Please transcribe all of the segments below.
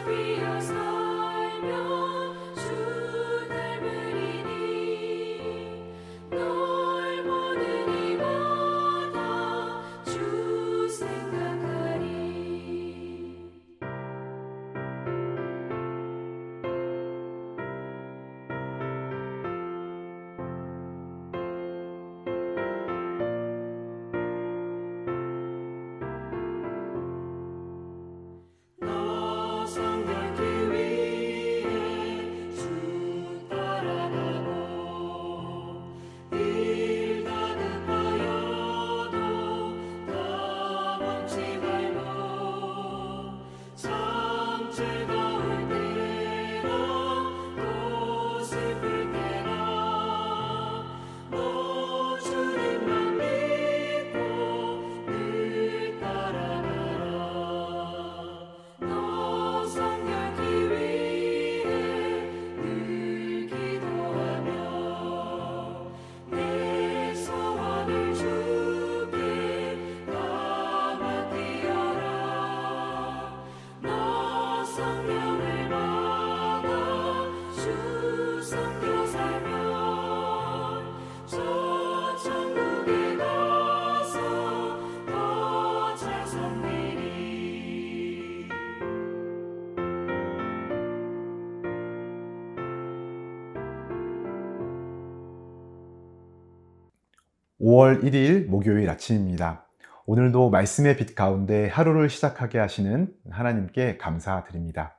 위하여 살며 주 닮으리니 널 모든 이마다 주 생각하리. 너 성결케 위해 주 따라가고 일 다급하여도 다 멈지 말고 참 즐거울 때나 또 슬플 때나 너 주님만 믿고 늘 따라가라. 너 성결케 위해 늘 기도하며 내 소원을 주께 다 맡기어라. 너 성령을 받아 주 섬겨 살면 저 천국에 가서 더 잘 섬기리. 5월 1일 목요일 아침입니다. 오늘도 말씀의 빛 가운데 하루를 시작하게 하시는 하나님께 감사드립니다.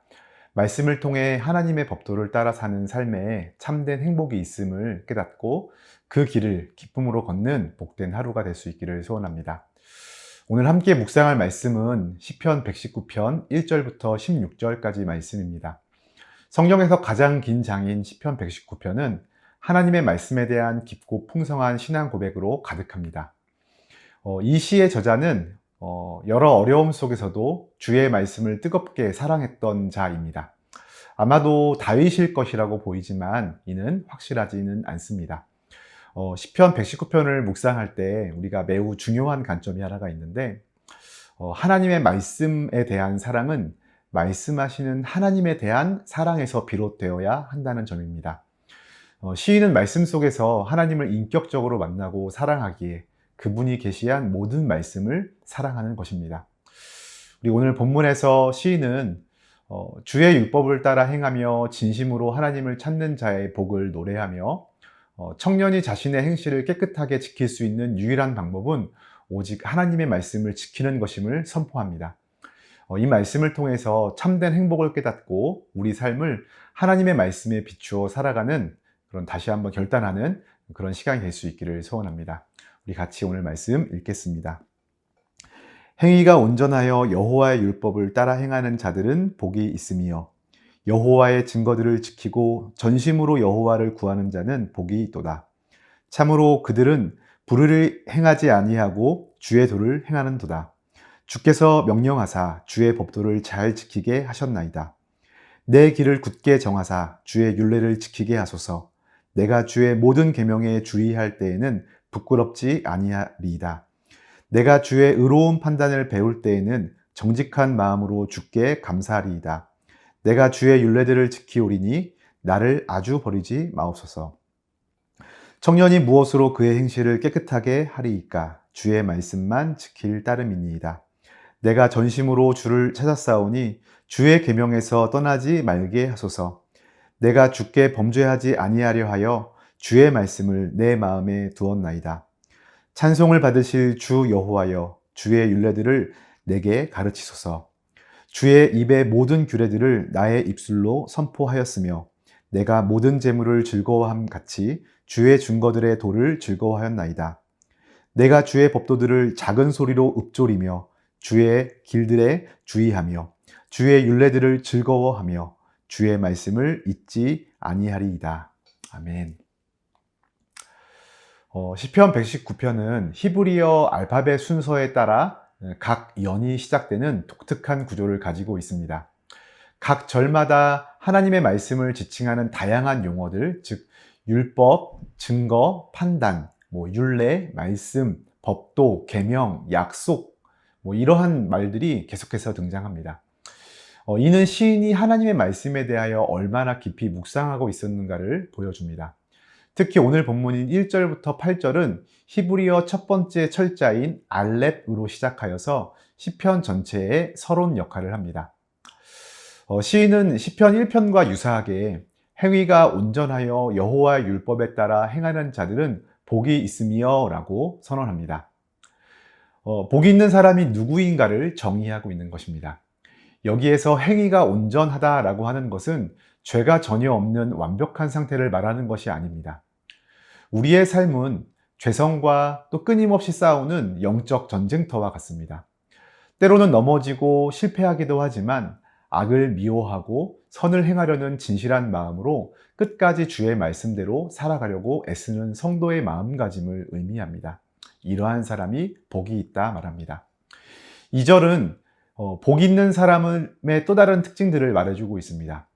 말씀을 통해 하나님의 법도를 따라 사는 삶에 참된 행복이 있음을 깨닫고 그 길을 기쁨으로 걷는 복된 하루가 될 수 있기를 소원합니다. 오늘 함께 묵상할 말씀은 시편 119편 1절부터 16절까지 말씀입니다. 성경에서 가장 긴 장인 시편 119편은 하나님의 말씀에 대한 깊고 풍성한 신앙 고백으로 가득합니다. 이 시의 저자는 여러 어려움 속에서도 주의 말씀을 뜨겁게 사랑했던 자입니다. 아마도 다윗일 것이라고 보이지만 이는 확실하지는 않습니다. 시편 119편을 묵상할 때 우리가 매우 중요한 관점이 하나가 있는데 하나님의 말씀에 대한 사랑은 말씀하시는 하나님에 대한 사랑에서 비롯되어야 한다는 점입니다. 시인은 말씀 속에서 하나님을 인격적으로 만나고 사랑하기에 그분이 계시한 모든 말씀을 사랑하는 것입니다. 우리 오늘 본문에서 시인은 주의 율법을 따라 행하며 진심으로 하나님을 찾는 자의 복을 노래하며 청년이 자신의 행실을 깨끗하게 지킬 수 있는 유일한 방법은 오직 하나님의 말씀을 지키는 것임을 선포합니다. 이 말씀을 통해서 참된 행복을 깨닫고 우리 삶을 하나님의 말씀에 비추어 살아가는 그런 다시 한번 결단하는 그런 시간이 될 수 있기를 소원합니다. 우리 같이 오늘 말씀 읽겠습니다. 행위가 온전하여 여호와의 율법을 따라 행하는 자들은 복이 있으며 여호와의 증거들을 지키고 전심으로 여호와를 구하는 자는 복이 있도다. 참으로 그들은 불의를 행하지 아니하고 주의 도를 행하는도다. 주께서 명령하사 주의 법도를 잘 지키게 하셨나이다. 내 길을 굳게 정하사 주의 율례를 지키게 하소서. 내가 주의 모든 계명에 주의할 때에는 부끄럽지 아니하리이다. 내가 주의 의로운 판단을 배울 때에는 정직한 마음으로 주께 감사하리이다. 내가 주의 율례들을 지키오리니 나를 아주 버리지 마옵소서. 청년이 무엇으로 그의 행실을 깨끗하게 하리이까? 주의 말씀만 지킬 따름이니이다. 내가 전심으로 주를 찾았사오니 주의 계명에서 떠나지 말게 하소서. 내가 주께 범죄하지 아니하려 하여 주의 말씀을 내 마음에 두었나이다. 찬송을 받으실 주 여호와여, 주의 율례들을 내게 가르치소서. 주의 입의 모든 규례들을 나의 입술로 선포하였으며 내가 모든 재물을 즐거워함 같이 주의 증거들의 도를 즐거워하였나이다. 내가 주의 법도들을 작은 소리로 읊조리며 주의 길들에 주의하며 주의 율례들을 즐거워하며 주의 말씀을 잊지 아니하리이다. 아멘. 시편 119편은 히브리어 알파벳 순서에 따라 각 연이 시작되는 독특한 구조를 가지고 있습니다. 각 절마다 하나님의 말씀을 지칭하는 다양한 용어들, 즉 율법, 증거, 판단, 율례, 말씀, 법도, 계명, 약속, 이러한 말들이 계속해서 등장합니다. 이는 시인이 하나님의 말씀에 대하여 얼마나 깊이 묵상하고 있었는가를 보여줍니다. 특히 오늘 본문인 1절부터 8절은 히브리어 첫 번째 철자인 알렙으로 시작하여서 시편 전체의 서론 역할을 합니다. 시인은 시편 1편과 유사하게 행위가 온전하여 여호와의 율법에 따라 행하는 자들은 복이 있으며 라고 선언합니다. 복이 있는 사람이 누구인가를 정의하고 있는 것입니다. 여기에서 행위가 온전하다라고 하는 것은 죄가 전혀 없는 완벽한 상태를 말하는 것이 아닙니다. 우리의 삶은 죄성과 또 끊임없이 싸우는 영적 전쟁터와 같습니다. 때로는 넘어지고 실패하기도 하지만 악을 미워하고 선을 행하려는 진실한 마음으로 끝까지 주의 말씀대로 살아가려고 애쓰는 성도의 마음가짐을 의미합니다. 이러한 사람이 복이 있다 말합니다. 2절은 복 있는 사람의 또 다른 특징들을 말해주고 있습니다.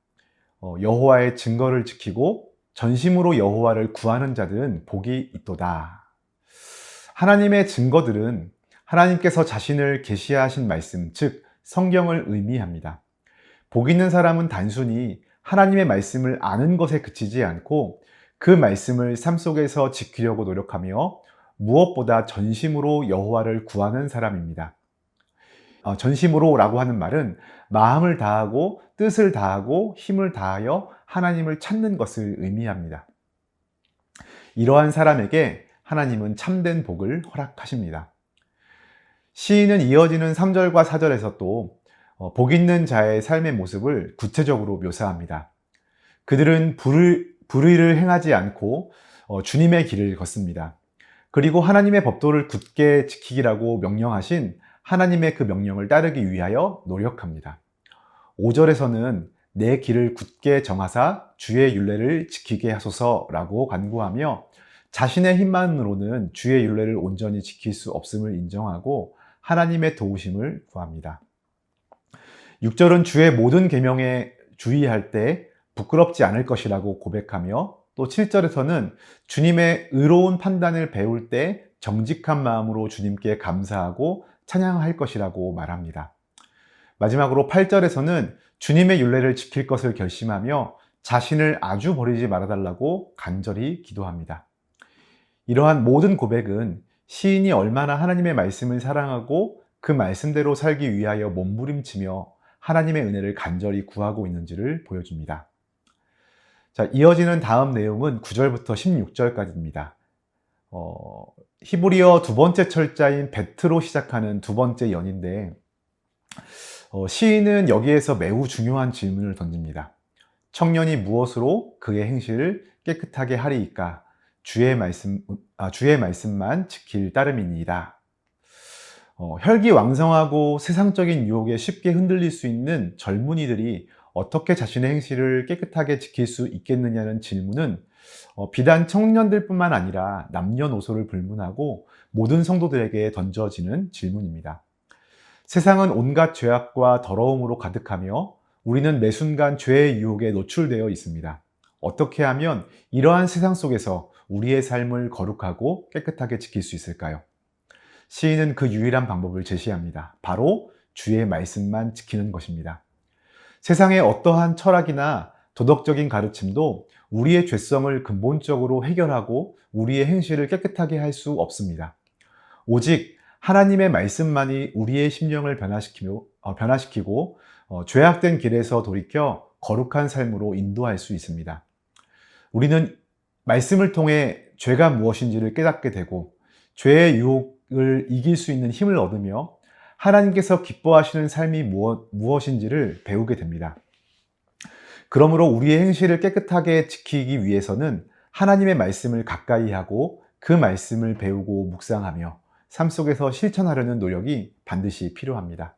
여호와의 증거를 지키고 전심으로 여호와를 구하는 자들은 복이 있도다. 하나님의 증거들은 하나님께서 자신을 계시하신 말씀, 즉 성경을 의미합니다. 복 있는 사람은 단순히 하나님의 말씀을 아는 것에 그치지 않고 그 말씀을 삶 속에서 지키려고 노력하며 무엇보다 전심으로 여호와를 구하는 사람입니다. 전심으로라고 하는 말은 마음을 다하고 뜻을 다하고 힘을 다하여 하나님을 찾는 것을 의미합니다. 이러한 사람에게 하나님은 참된 복을 허락하십니다. 시인은 이어지는 3절과 4절에서 또 복 있는 자의 삶의 모습을 구체적으로 묘사합니다. 그들은 불의를 행하지 않고 주님의 길을 걷습니다. 그리고 하나님의 법도를 굳게 지키기라고 명령하신 하나님의 그 명령을 따르기 위하여 노력합니다. 5절에서는 내 길을 굳게 정하사 주의 율례를 지키게 하소서라고 간구하며 자신의 힘만으로는 주의 율례를 온전히 지킬 수 없음을 인정하고 하나님의 도우심을 구합니다. 6절은 주의 모든 계명에 주의할 때 부끄럽지 않을 것이라고 고백하며 또 7절에서는 주님의 의로운 판단을 배울 때 정직한 마음으로 주님께 감사하고 찬양할 것이라고 말합니다. 마지막으로 8절에서는 주님의 율례를 지킬 것을 결심하며 자신을 아주 버리지 말아달라고 간절히 기도합니다. 이러한 모든 고백은 시인이 얼마나 하나님의 말씀을 사랑하고 그 말씀대로 살기 위하여 몸부림치며 하나님의 은혜를 간절히 구하고 있는지를 보여줍니다. 자, 이어지는 다음 내용은 9절부터 16절까지입니다. 히브리어 두 번째 철자인 베트로 시작하는 두 번째 연인데 시인은 여기에서 매우 중요한 질문을 던집니다. 청년이 무엇으로 그의 행실을 깨끗하게 하리이까? 주의 말씀만 지킬 따름이니이다. 혈기왕성하고 세상적인 유혹에 쉽게 흔들릴 수 있는 젊은이들이 어떻게 자신의 행실을 깨끗하게 지킬 수 있겠느냐는 질문은 비단 청년들뿐만 아니라 남녀노소를 불문하고 모든 성도들에게 던져지는 질문입니다. 세상은 온갖 죄악과 더러움으로 가득하며 우리는 매 순간 죄의 유혹에 노출되어 있습니다. 어떻게 하면 이러한 세상 속에서 우리의 삶을 거룩하고 깨끗하게 지킬 수 있을까요? 시인은 그 유일한 방법을 제시합니다. 바로 주의 말씀만 지키는 것입니다. 세상의 어떠한 철학이나 도덕적인 가르침도 우리의 죄성을 근본적으로 해결하고 우리의 행실을 깨끗하게 할 수 없습니다. 오직 하나님의 말씀만이 우리의 심령을 변화시키고 죄악된 길에서 돌이켜 거룩한 삶으로 인도할 수 있습니다. 우리는 말씀을 통해 죄가 무엇인지를 깨닫게 되고 죄의 유혹을 이길 수 있는 힘을 얻으며 하나님께서 기뻐하시는 삶이 무엇인지를 배우게 됩니다. 그러므로 우리의 행실을 깨끗하게 지키기 위해서는 하나님의 말씀을 가까이 하고 그 말씀을 배우고 묵상하며 삶 속에서 실천하려는 노력이 반드시 필요합니다.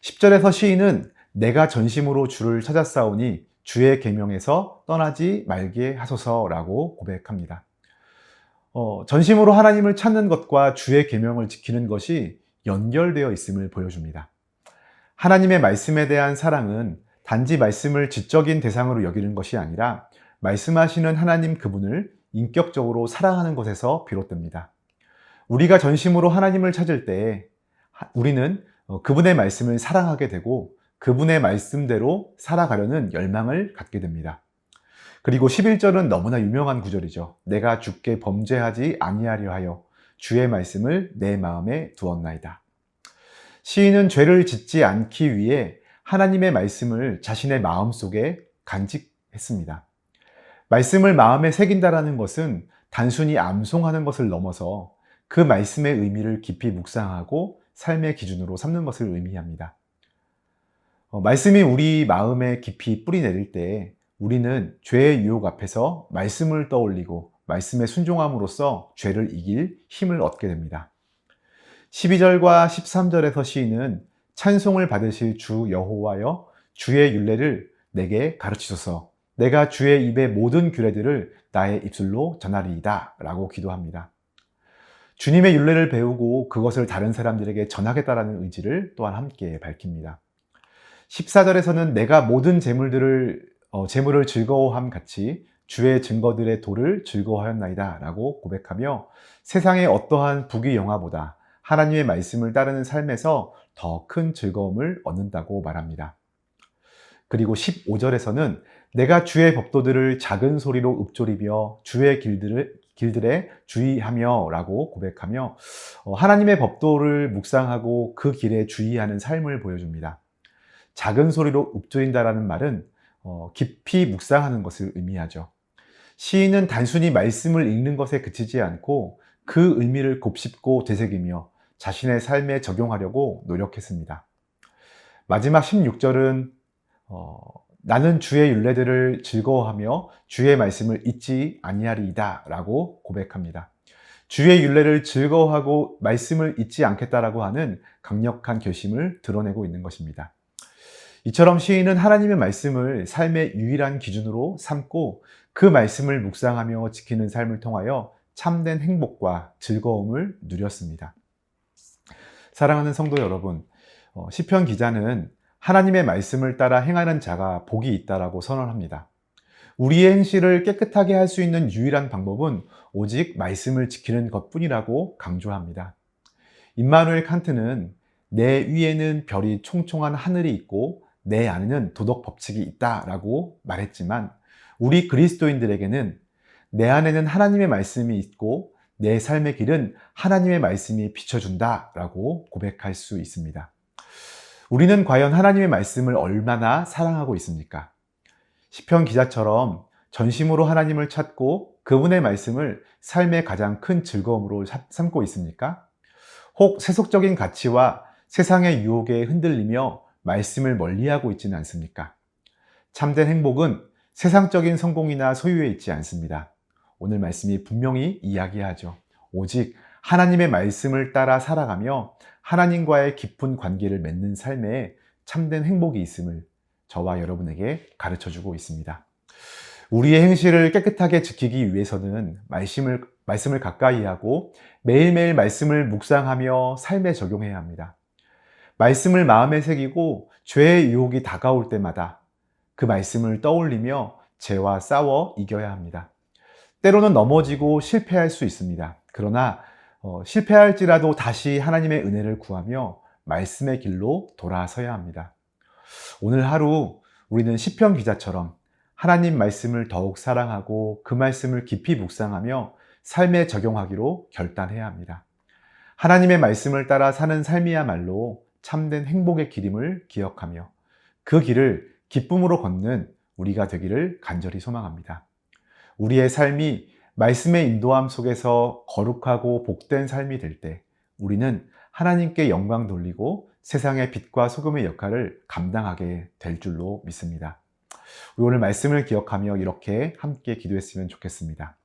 10절에서 시인은 내가 전심으로 주를 찾았사오니 주의 계명에서 떠나지 말게 하소서라고 고백합니다. 전심으로 하나님을 찾는 것과 주의 계명을 지키는 것이 연결되어 있음을 보여줍니다. 하나님의 말씀에 대한 사랑은 단지 말씀을 지적인 대상으로 여기는 것이 아니라 말씀하시는 하나님 그분을 인격적으로 사랑하는 것에서 비롯됩니다. 우리가 전심으로 하나님을 찾을 때 우리는 그분의 말씀을 사랑하게 되고 그분의 말씀대로 살아가려는 열망을 갖게 됩니다. 그리고 11절은 너무나 유명한 구절이죠. 내가 주께 범죄하지 아니하려 하여 주의 말씀을 내 마음에 두었나이다. 시인은 죄를 짓지 않기 위해 하나님의 말씀을 자신의 마음속에 간직했습니다. 말씀을 마음에 새긴다라는 것은 단순히 암송하는 것을 넘어서 그 말씀의 의미를 깊이 묵상하고 삶의 기준으로 삼는 것을 의미합니다. 말씀이 우리 마음에 깊이 뿌리 내릴 때 우리는 죄의 유혹 앞에서 말씀을 떠올리고 말씀에 순종함으로써 죄를 이길 힘을 얻게 됩니다. 12절과 13절에서 시인은 찬송을 받으실 주 여호와여 주의 율례를 내게 가르치소서 내가 주의 입의 모든 규례들을 나의 입술로 전하리이다 라고 기도합니다. 주님의 율례를 배우고 그것을 다른 사람들에게 전하겠다라는 의지를 또한 함께 밝힙니다. 14절에서는 내가 모든 재물을 즐거워함 같이 주의 증거들의 도를 즐거워하였나이다 라고 고백하며 세상의 어떠한 부귀 영화보다 하나님의 말씀을 따르는 삶에서 더 큰 즐거움을 얻는다고 말합니다. 그리고 15절에서는 내가 주의 법도들을 작은 소리로 읊조리며 주의 길들에 주의하며 라고 고백하며 하나님의 법도를 묵상하고 그 길에 주의하는 삶을 보여줍니다. 작은 소리로 읊조린다라는 말은 깊이 묵상하는 것을 의미하죠. 시인은 단순히 말씀을 읽는 것에 그치지 않고 그 의미를 곱씹고 되새기며 자신의 삶에 적용하려고 노력했습니다. 마지막 16절은 나는 주의 율례들을 즐거워하며 주의 말씀을 잊지 아니하리이다 라고 고백합니다. 주의 율례를 즐거워하고 말씀을 잊지 않겠다라고 하는 강력한 결심을 드러내고 있는 것입니다. 이처럼 시인은 하나님의 말씀을 삶의 유일한 기준으로 삼고 그 말씀을 묵상하며 지키는 삶을 통하여 참된 행복과 즐거움을 누렸습니다. 사랑하는 성도 여러분, 시편 기자는 하나님의 말씀을 따라 행하는 자가 복이 있다라고 선언합니다. 우리의 행실을 깨끗하게 할 수 있는 유일한 방법은 오직 말씀을 지키는 것뿐이라고 강조합니다. 임마누엘 칸트는 내 위에는 별이 총총한 하늘이 있고 내 안에는 도덕 법칙이 있다라고 말했지만 우리 그리스도인들에게는 내 안에는 하나님의 말씀이 있고 내 삶의 길은 하나님의 말씀이 비춰준다라고 고백할 수 있습니다. 우리는 과연 하나님의 말씀을 얼마나 사랑하고 있습니까? 시편 기자처럼 전심으로 하나님을 찾고 그분의 말씀을 삶의 가장 큰 즐거움으로 삼고 있습니까? 혹 세속적인 가치와 세상의 유혹에 흔들리며 말씀을 멀리하고 있지는 않습니까? 참된 행복은 세상적인 성공이나 소유에 있지 않습니다. 오늘 말씀이 분명히 이야기하죠. 오직 하나님의 말씀을 따라 살아가며 하나님과의 깊은 관계를 맺는 삶에 참된 행복이 있음을 저와 여러분에게 가르쳐주고 있습니다. 우리의 행실을 깨끗하게 지키기 위해서는 말씀을 가까이 하고 매일매일 말씀을 묵상하며 삶에 적용해야 합니다. 말씀을 마음에 새기고 죄의 유혹이 다가올 때마다 그 말씀을 떠올리며 죄와 싸워 이겨야 합니다. 때로는 넘어지고 실패할 수 있습니다. 그러나 실패할지라도 다시 하나님의 은혜를 구하며 말씀의 길로 돌아서야 합니다. 오늘 하루 우리는 시편 기자처럼 하나님 말씀을 더욱 사랑하고 그 말씀을 깊이 묵상하며 삶에 적용하기로 결단해야 합니다. 하나님의 말씀을 따라 사는 삶이야말로 참된 행복의 길임을 기억하며 그 길을 기쁨으로 걷는 우리가 되기를 간절히 소망합니다. 우리의 삶이 말씀의 인도함 속에서 거룩하고 복된 삶이 될 때 우리는 하나님께 영광 돌리고 세상의 빛과 소금의 역할을 감당하게 될 줄로 믿습니다. 오늘 말씀을 기억하며 이렇게 함께 기도했으면 좋겠습니다.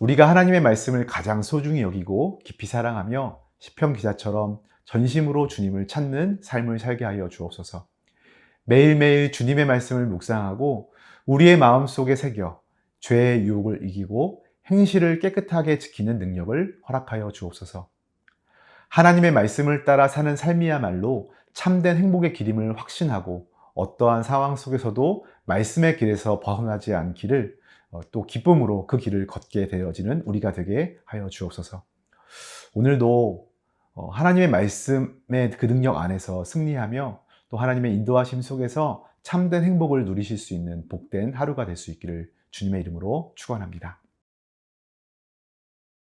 우리가 하나님의 말씀을 가장 소중히 여기고 깊이 사랑하며 시편 기자처럼 전심으로 주님을 찾는 삶을 살게 하여 주옵소서. 매일매일 주님의 말씀을 묵상하고 우리의 마음속에 새겨 죄의 유혹을 이기고 행실을 깨끗하게 지키는 능력을 허락하여 주옵소서. 하나님의 말씀을 따라 사는 삶이야말로 참된 행복의 길임을 확신하고 어떠한 상황 속에서도 말씀의 길에서 벗어나지 않기를 또 기쁨으로 그 길을 걷게 되어지는 우리가 되게 하여 주옵소서. 오늘도 하나님의 말씀의 그 능력 안에서 승리하며 또 하나님의 인도하심 속에서 참된 행복을 누리실 수 있는 복된 하루가 될 수 있기를 주님의 이름으로 축원합니다.